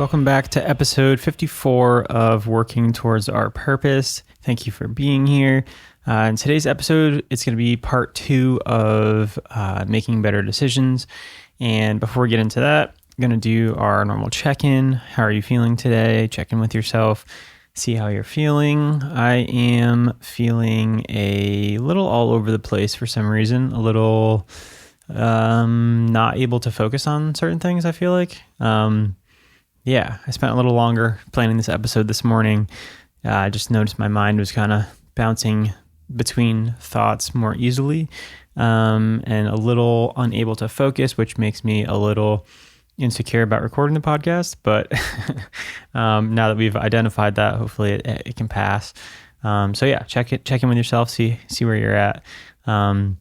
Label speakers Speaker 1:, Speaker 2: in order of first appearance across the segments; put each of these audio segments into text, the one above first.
Speaker 1: welcome back to episode 54 of Working Towards Our Purpose. Thank you for being here. In today's episode, it's going to be part 2 of making better decisions. And before we get into that, I'm going to do our normal check-in. How are you feeling today? Check in with yourself. See how you're feeling. I am feeling a little all over the place for some reason, a little not able to focus on certain things, I feel like. I spent a little longer planning this episode this morning. I just noticed my mind was kind of bouncing between thoughts more easily, and a little unable to focus, which makes me a little insecure about recording the podcast. But now that we've identified that, hopefully it can pass. Check in with yourself, see where you're at. And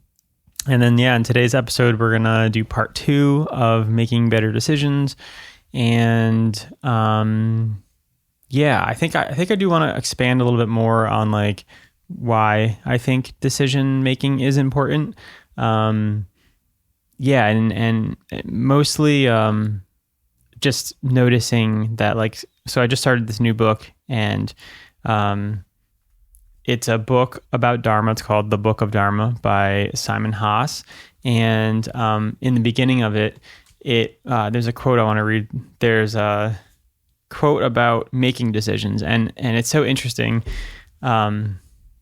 Speaker 1: then, in today's episode, we're going to do part 2 of making better decisions. And, I think I do want to expand a little bit more on like why I think decision making is important. And mostly, just noticing that so I just started this new book, and, it's a book about Dharma. It's called The Book of Dharma by Simon Haas. And in the beginning of it, there's a quote I want to read. There's a quote about making decisions. And it's so interesting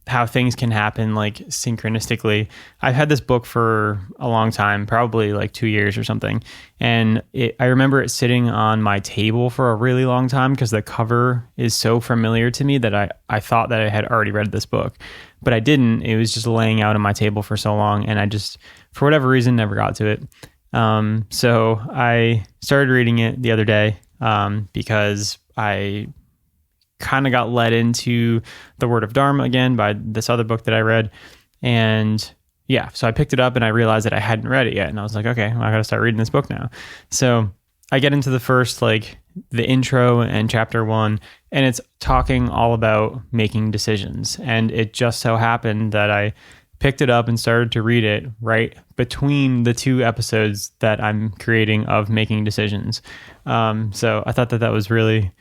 Speaker 1: how things can happen like synchronistically. I've had this book for a long time, probably like 2 years or something. And I remember it sitting on my table for a really long time because the cover is so familiar to me that I thought that I had already read this book, but I didn't. It was just laying out on my table for so long, and I just, for whatever reason, never got to it. So I started reading it the other day because I kind of got led into the Word of Dharma again by this other book that I read. And so I picked it up and I realized that I hadn't read it yet. And I was like, okay, well, I got to start reading this book now. So I get into the first, the intro and chapter 1, and it's talking all about making decisions. And it just so happened that I picked it up and started to read it right between the 2 episodes that I'm creating of making decisions. So I thought that was really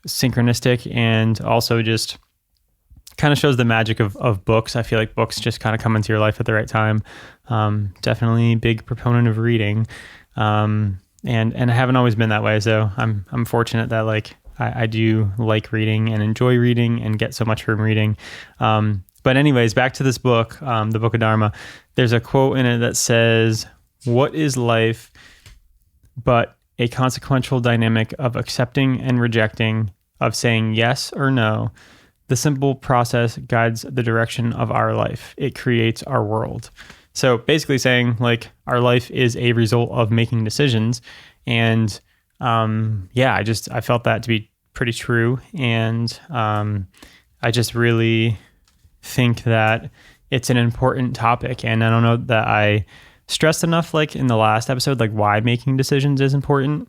Speaker 1: synchronistic, and also just kind of shows the magic of books. I feel like books just kind of come into your life at the right time. Definitely big proponent of reading. And I haven't always been that way. So I'm fortunate that I do like reading and enjoy reading and get so much from reading. But anyways, back to this book, the Book of Dharma. There's a quote in it that says, "What is life but a consequential dynamic of accepting and rejecting, of saying yes or no? The simple process guides the direction of our life. It creates our world." So basically saying our life is a result of making decisions. And I felt that to be pretty true. And I just really think that it's an important topic. And I don't know that I stressed enough in the last episode why making decisions is important,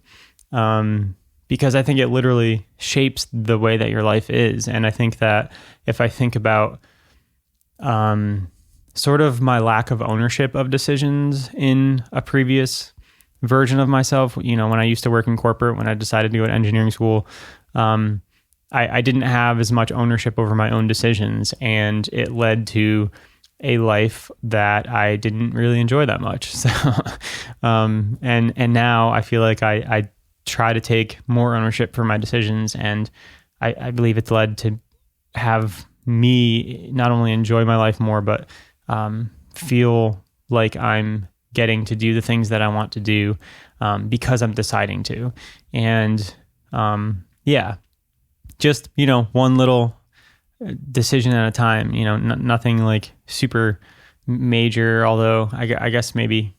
Speaker 1: because I think it literally shapes the way that your life is. And I think that if I think about sort of my lack of ownership of decisions in a previous version of myself, when I used to work in corporate, when I decided to go to engineering school, I didn't have as much ownership over my own decisions, and it led to a life that I didn't really enjoy that much. So, and now I feel like I try to take more ownership for my decisions, and I believe it's led to have me not only enjoy my life more, but feel like I'm getting to do the things that I want to do because I'm deciding to. And just, one little decision at a time, nothing super major, although I guess maybe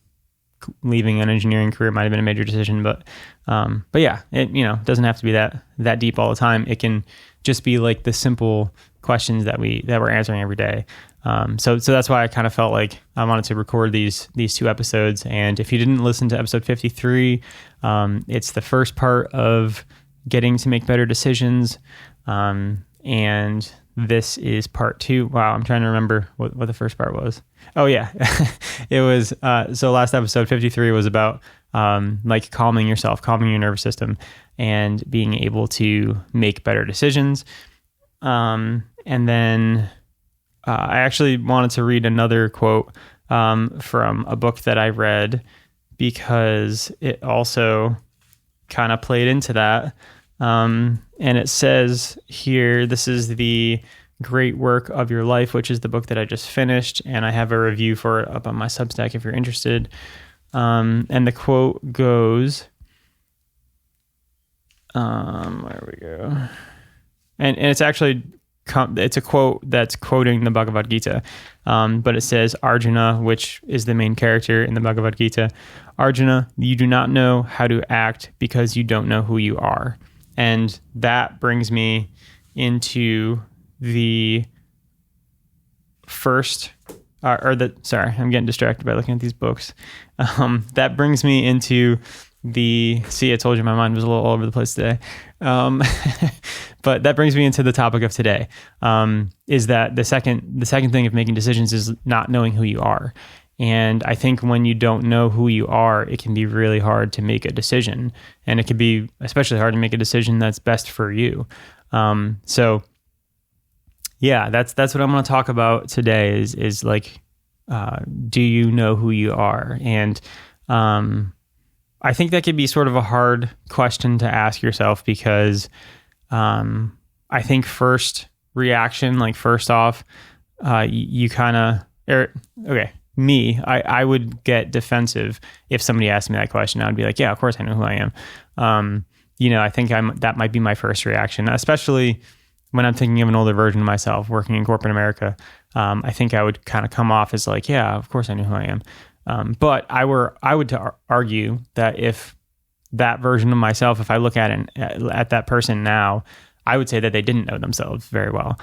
Speaker 1: leaving an engineering career might've been a major decision, but it, doesn't have to be that deep all the time. It can just be the simple questions that we're answering every day. So that's why I kind of felt like I wanted to record these 2 episodes. And if you didn't listen to episode 53, it's the first part of getting to make better decisions. And this is part 2. Wow, I'm trying to remember what the first part was. Oh yeah, it was, so last episode 53 was about like calming yourself, calming your nervous system, and being able to make better decisions. And then I actually wanted to read another quote from a book that I read, because it also kind of played into that. And it says here, this is the Great Work of Your Life, which is the book that I just finished, and I have a review for it up on my Substack if you're interested. And the quote goes, where we go. And it's actually, it's a quote that's quoting the Bhagavad Gita. But it says, Arjuna, which is the main character in the Bhagavad Gita, Arjuna, you do not know how to act because you don't know who you are. And that brings me into the first, sorry, I'm getting distracted by looking at these books. That brings me into see, I told you my mind was a little all over the place today. But that brings me into the topic of today, is that the second thing of making decisions is not knowing who you are. And I think when you don't know who you are, it can be really hard to make a decision. And it can be especially hard to make a decision that's best for you. So yeah, that's what I'm going to talk about today is like, do you know who you are? And I think that could be sort of a hard question to ask yourself, because I think first reaction, like first off, you kind of, okay, me, I would get defensive if somebody asked me that question. I would be like, yeah, of course I know who I am. I think that might be my first reaction, especially when I'm thinking of an older version of myself working in corporate America. I think I would kind of come off as like, yeah, of course I know who I am. But I would argue that if that version of myself, if I look at that person now, I would say that they didn't know themselves very well.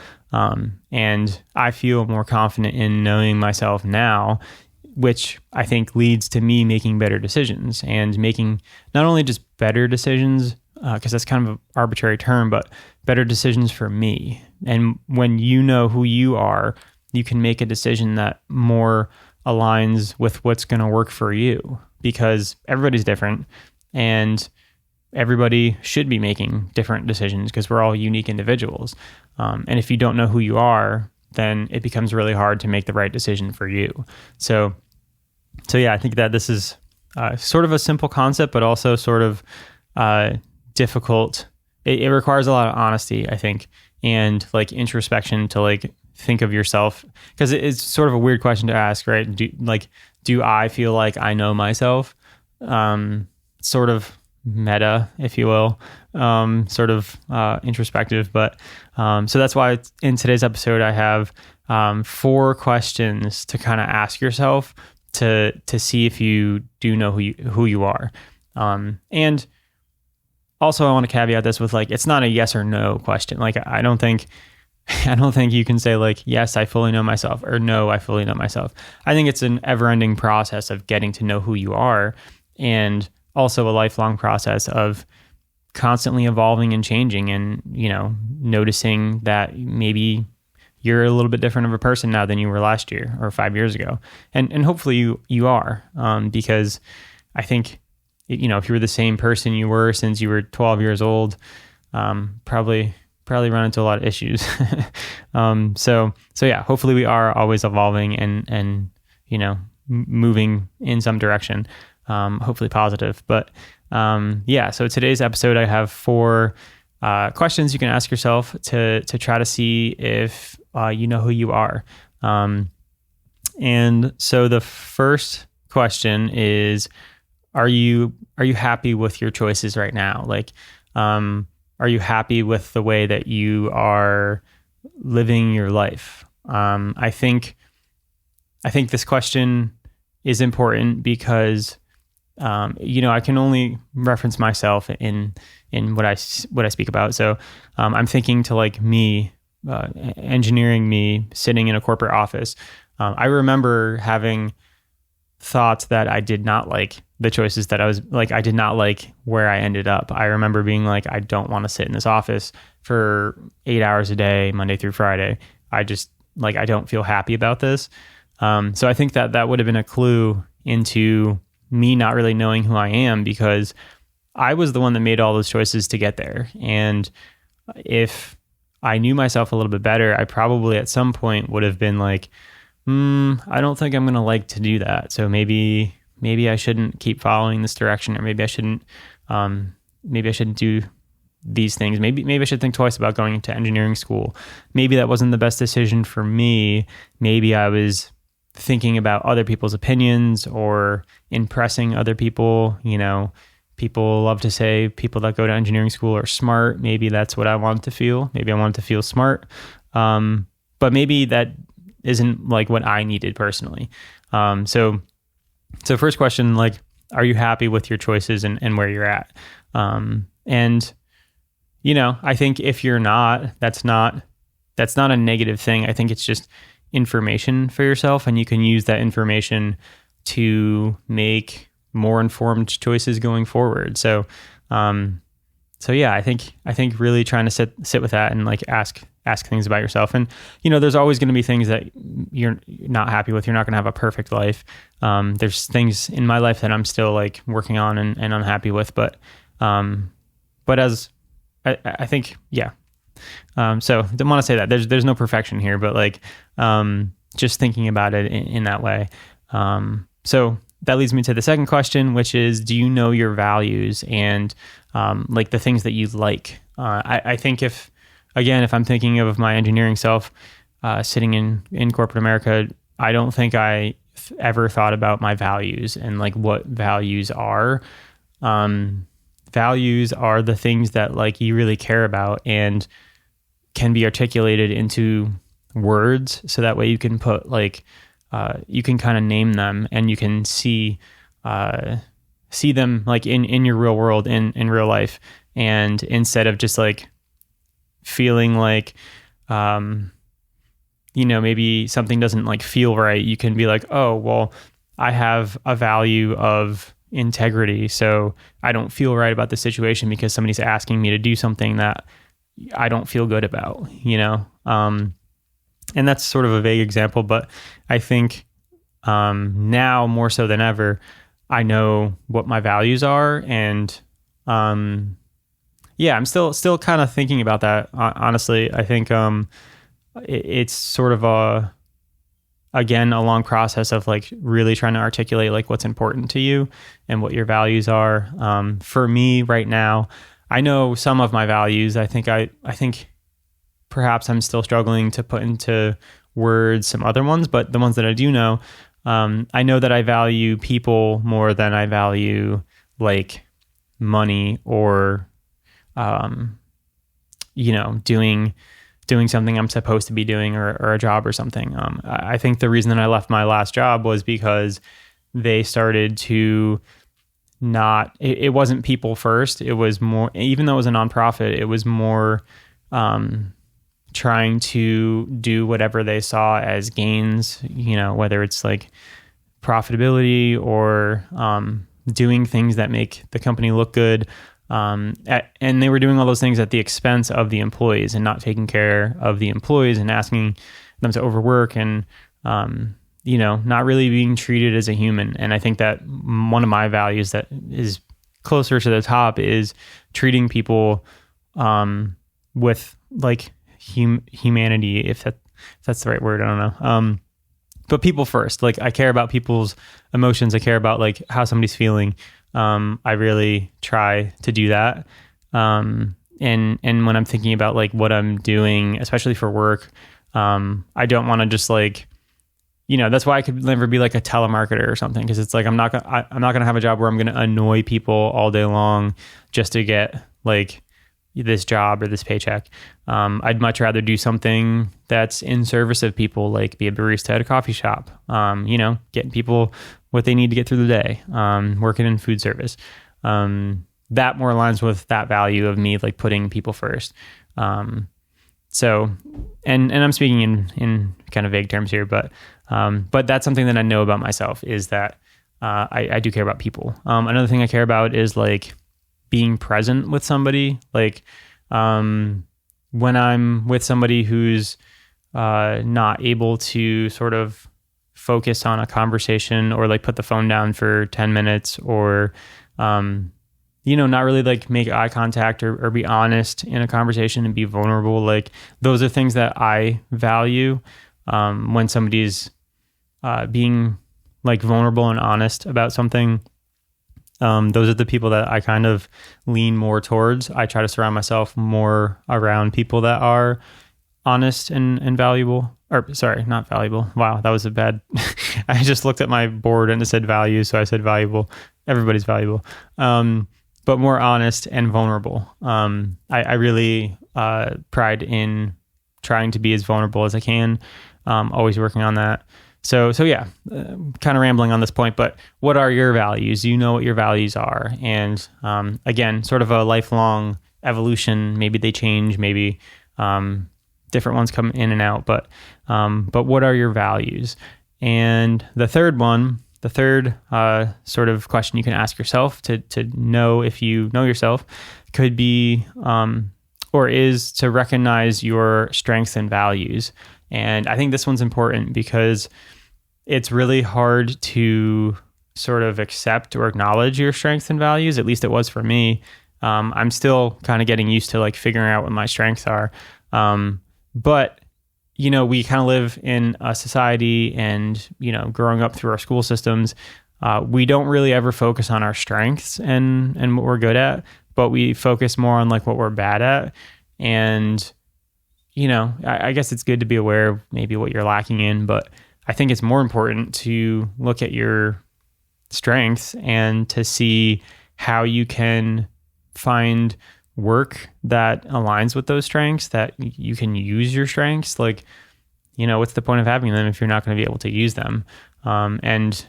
Speaker 1: And I feel more confident in knowing myself now, which I think leads to me making better decisions, and making not only just better decisions, because that's kind of an arbitrary term, but better decisions for me. And when you know who you are, you can make a decision that more aligns with what's going to work for you, because everybody's different and everybody should be making different decisions because we're all unique individuals. And if you don't know who you are, then it becomes really hard to make the right decision for you. So yeah, I think that this is sort of a simple concept, but also sort of difficult. It requires a lot of honesty, I think, and like introspection to like think of yourself, because it's sort of a weird question to ask, right? Do I feel like I know myself? Sort of meta, if you will, sort of introspective. But so that's why in today's episode I have 4 questions to kind of ask yourself to see if you do know who you are. And also I want to caveat this with like, it's not a yes or no question. Like I don't think you can say like, yes, I fully know myself, or no, I fully know myself. I think it's an ever-ending process of getting to know who you are, and also a lifelong process of constantly evolving and changing, and, noticing that maybe you're a little bit different of a person now than you were last year or 5 years ago. And hopefully you are, because I think, if you were the same person you were since you were 12 years old, probably run into a lot of issues. So yeah, hopefully we are always evolving and moving in some direction, hopefully positive. But yeah, so today's episode, I have 4 questions you can ask yourself to try to see if you know who you are. And so the first question is, are you happy with your choices right now? Like, are you happy with the way that you are living your life? I think this question is important because, I can only reference myself in what I speak about. So, I'm thinking to like me, engineering me, sitting in a corporate office. I remember having thoughts that I did not like the choices that I was like, I did not like where I ended up. I remember being like, I don't want to sit in this office for 8 hours a day, Monday through Friday. I just like, I don't feel happy about this. So I think that would have been a clue into me not really knowing who I am, because I was the one that made all those choices to get there. And if I knew myself a little bit better, I probably at some point would have been like, I don't think I'm going to like to do that. So maybe I shouldn't keep following this direction, or maybe I shouldn't do these things. Maybe I should think twice about going into engineering school. Maybe that wasn't the best decision for me. Maybe I was thinking about other people's opinions or impressing other people. You know, people love to say people that go to engineering school are smart. Maybe that's what I wanted to feel. Maybe I wanted to feel smart. But maybe that isn't like what I needed personally. So first question, like, are you happy with your choices and where you're at? And, you know, I think if you're not, that's not a negative thing. I think it's just information for yourself, and you can use that information to make more informed choices going forward. So yeah, I think really trying to sit with that and like ask things about yourself. And, you know, there's always going to be things that you're not happy with. You're not going to have a perfect life. There's things in my life that I'm still like working on and unhappy with, but as I think, yeah. So don't want to say that there's no perfection here, but like, just thinking about it in that way. So that leads me to the second question, which is, do you know your values and, like the things that you like? I think if I'm thinking of my engineering self, sitting in corporate America, I don't think I ever thought about my values and like what values are. Values are the things that like you really care about and can be articulated into words. So that way you can put like, you can kind of name them, and you can see them like in your real world, in real life. And instead of just like feeling like, you know, maybe something doesn't like feel right, you can be like, oh, well, I have a value of integrity, so I don't feel right about the situation because somebody's asking me to do something that I don't feel good about, you know? And that's sort of a vague example, but I think now more so than ever, I know what my values are. And yeah, I'm still kind of thinking about that. Honestly, I think it's sort of a long process of like really trying to articulate like what's important to you and what your values are. For me right now, I know some of my values. I think perhaps I'm still struggling to put into words some other ones, but the ones that I do know, I know that I value people more than I value like money or, you know, doing something I'm supposed to be doing or a job or something. I think the reason that I left my last job was because they started to it wasn't people first. It was more, even though it was a nonprofit, it was more, trying to do whatever they saw as gains, you know, whether it's like profitability or doing things that make the company look good. And they were doing all those things at the expense of the employees and not taking care of the employees and asking them to overwork and, you know, not really being treated as a human. And I think that one of my values that is closer to the top is treating people with like humanity, if that's the right word. I don't know. But people first. Like I care about people's emotions. I care about like how somebody's feeling. I really try to do that. And when I'm thinking about like what I'm doing, especially for work, I don't want to just like, you know, that's why I could never be like a telemarketer or something. Cause it's like, I'm not going to have a job where I'm going to annoy people all day long just to get like this job or this paycheck. I'd much rather do something that's in service of people, like be a barista at a coffee shop, you know, getting people what they need to get through the day, working in food service. That more aligns with that value of me, like putting people first. So, and I'm speaking in kind of vague terms here, but that's something that I know about myself is that, I do care about people. Another thing I care about is like being present with somebody. Like when I'm with somebody who's not able to sort of focus on a conversation or like put the phone down for 10 minutes or, not really like make eye contact or be honest in a conversation and be vulnerable. Like those are things that I value when somebody's being like vulnerable and honest about something. Those are the people that I kind of lean more towards. I try to surround myself more around people that are honest and valuable. Or sorry, not valuable. Wow, that was a bad... I just looked at my board and it said value, so I said valuable. Everybody's valuable. But more honest and vulnerable. I really pride in trying to be as vulnerable as I can. Always working on that. So yeah, kind of rambling on this point, but what are your values? You know what your values are. And again, sort of a lifelong evolution. Maybe they change, maybe different ones come in and out, but what are your values? And the third sort of question you can ask yourself to know if you know yourself could be, or is to recognize your strengths and values. And I think this one's important because it's really hard to sort of accept or acknowledge your strengths and values. At least it was for me. I'm still kind of getting used to like figuring out what my strengths are. But, we kind of live in a society and, growing up through our school systems, we don't really ever focus on our strengths and what we're good at, but we focus more on like what we're bad at. And, I guess it's good to be aware of maybe what you're lacking in, but I think it's more important to look at your strengths and to see how you can find work that aligns with those strengths, that you can use your strengths. Like, what's the point of having them if you're not going to be able to use them? And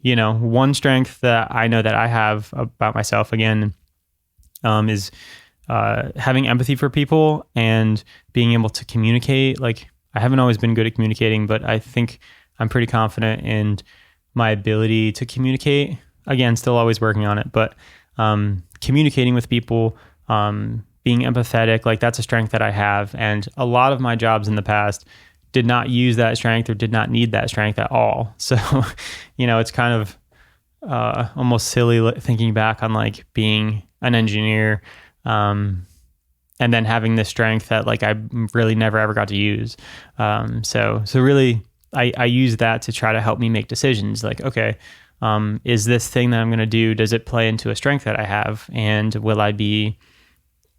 Speaker 1: one strength that I know that I have about myself, again, is having empathy for people and being able to communicate. Like, I haven't always been good at communicating, but I think I'm pretty confident in my ability to communicate. Again, still always working on it, but communicating with people, being empathetic, like that's a strength that I have. And a lot of my jobs in the past did not use that strength or did not need that strength at all. So, it's kind of almost silly thinking back on like being an engineer and then having this strength that like I really never ever got to use. So really I use that to try to help me make decisions. Like, okay, is this thing that I'm going to do, does it play into a strength that I have? And will I be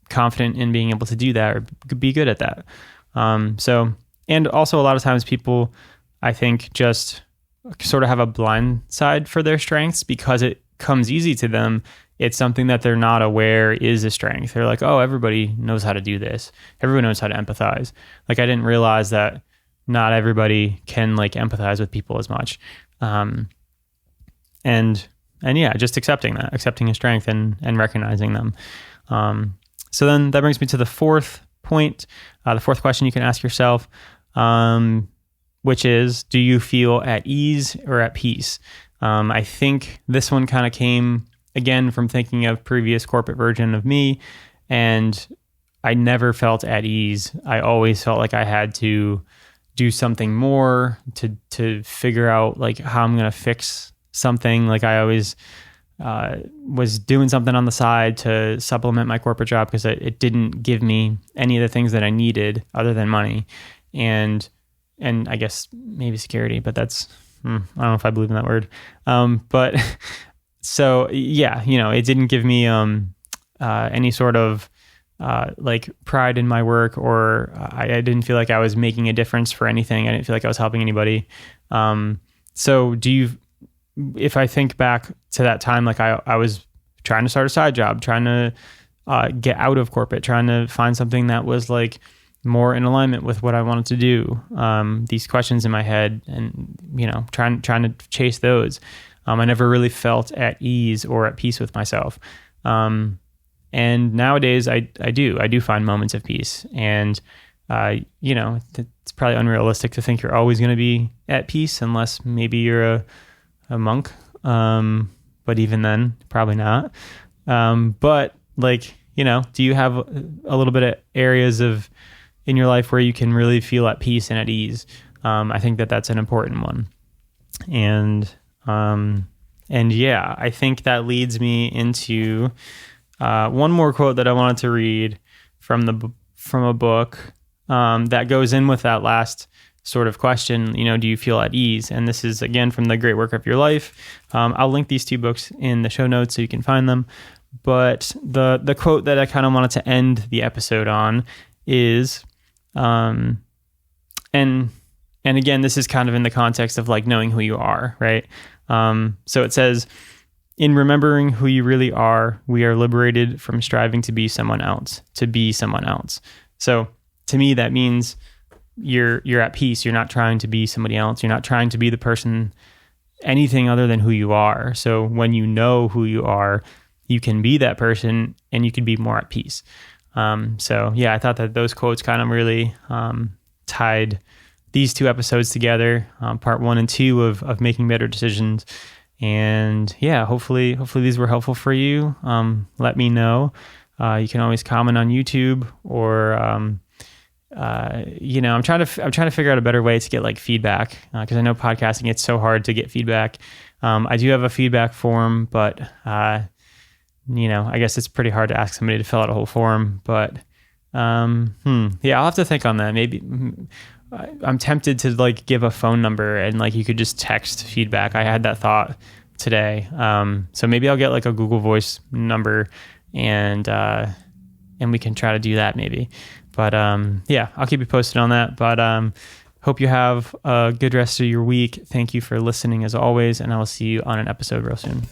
Speaker 1: confident in being able to do that or be good at that? And also a lot of times people, I think, just sort of have a blind side for their strengths because it comes easy to them. It's something that they're not aware is a strength. They're like, oh, everybody knows how to do this. Everyone knows how to empathize. Like, I didn't realize that not everybody can like empathize with people as much. And yeah, just accepting a strength and recognizing them. So then that brings me to the fourth point, the fourth question you can ask yourself, which is, do you feel at ease or at peace? I think this one kind of came again from thinking of previous corporate version of me, and I never felt at ease. I always felt like I had to do something more to figure out like how I'm going to fix something. Like I always was doing something on the side to supplement my corporate job because it didn't give me any of the things that I needed other than money and I guess maybe security, but that's I don't know if I believe in that word. But so yeah, it didn't give me any sort of like pride in my work, or I didn't feel like I was making a difference for anything. I didn't feel like I was helping anybody. So if I think back to that time, like I was trying to start a side job, trying to get out of corporate, trying to find something that was like more in alignment with what I wanted to do. These questions in my head and, trying to chase those. I never really felt at ease or at peace with myself. And nowadays I do find moments of peace, and, it's probably unrealistic to think you're always going to be at peace unless maybe you're a monk but even then, probably not. But like, do you have a little bit of areas in your life where you can really feel at peace and at ease? I think that's an important one. And yeah, I think that leads me into one more quote that I wanted to read from a book that goes in with that last sort of question, do you feel at ease? And this is, again, from The Great Work of Your Life. I'll link these two books in the show notes so you can find them. But the quote that I kind of wanted to end the episode on is, and again, this is kind of in the context of like knowing who you are, right? So it says, in remembering who you really are, we are liberated from striving to be someone else, So to me, that means you're at peace. You're not trying to be somebody else. You're not trying to be the person, anything other than who you are. So when you know who you are, you can be that person and you can be more at peace. So yeah, I thought that those quotes kind of really tied these two episodes together, part 1 and 2 of making better decisions. And yeah, hopefully these were helpful for you. Let me know. You can always comment on YouTube, or I'm trying to figure out a better way to get like feedback, because I know podcasting, it's so hard to get feedback. I do have a feedback form, but I guess it's pretty hard to ask somebody to fill out a whole form. But yeah, I'll have to think on that. Maybe I'm tempted to like give a phone number and like you could just text feedback. I had that thought today. So maybe I'll get like a Google Voice number and we can try to do that maybe. But yeah, I'll keep you posted on that. But hope you have a good rest of your week. Thank you for listening as always, and I will see you on an episode real soon.